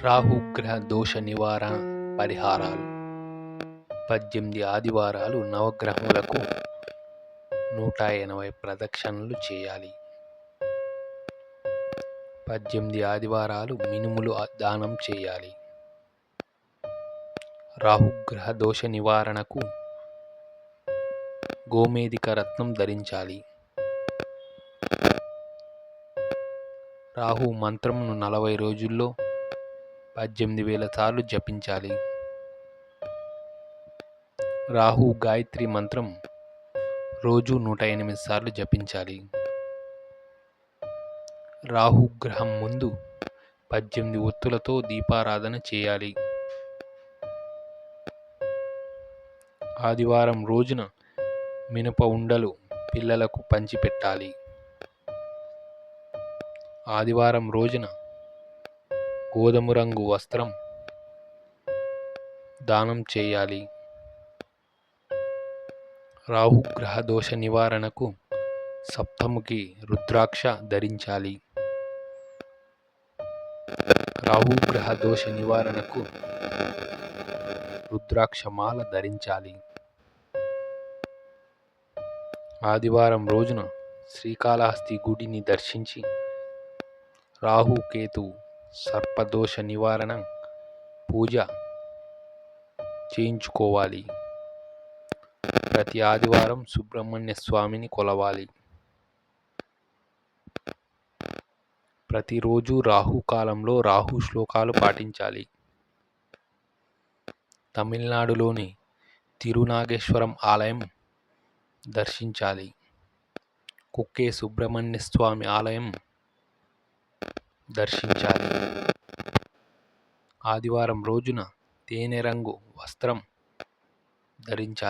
రాహుగ్రహ దోష నివారణ పరిహారాలు. 18 ఆదివారాలు నవగ్రహములకు 180 ప్రదక్షిణలు చేయాలి. 18 ఆదివారాలు మినుములు దానం చేయాలి. రాహుగ్రహ దోష నివారణకు గోమేధిక రత్నం ధరించాలి. రాహు మంత్రంను 40 రోజుల్లో 18,000 సార్లు జపించాలి. రాహు గాయత్రి మంత్రం రోజు 108 సార్లు జపించాలి. రాహుగ్రహం ముందు 18 ఒత్తులతో దీపారాధన చేయాలి. ఆదివారం రోజున మినప ఉండలు పిల్లలకు పంచిపెట్టాలి. ఆదివారం రోజున గోధుమ రంగు వస్త్రం దానం చేయాలి. రాహుగ్రహ దోష నివారణకు సప్తముఖి రుద్రాక్ష ధరించాలి. రాహుగ్రహ దోష నివారణకు రుద్రాక్షమాల ధరించాలి. ఆదివారం రోజున శ్రీకాళహస్తి గుడిని దర్శించి రాహు కేతు సర్పదోష నివారణ పూజ చేయించుకోవాలి. ప్రతి ఆదివారం సుబ్రహ్మణ్య స్వామిని కొలవాలి. ప్రతిరోజు రాహుకాలంలో రాహు శ్లోకాలు పాటించాలి. తమిళనాడులోని తిరునాగేశ్వరం ఆలయం దర్శించాలి. కుక్కే సుబ్రహ్మణ్య స్వామి ఆలయం దర్శించాలి. ఆదివారం రోజున తేనె రంగు వస్త్రం ధరించాలి.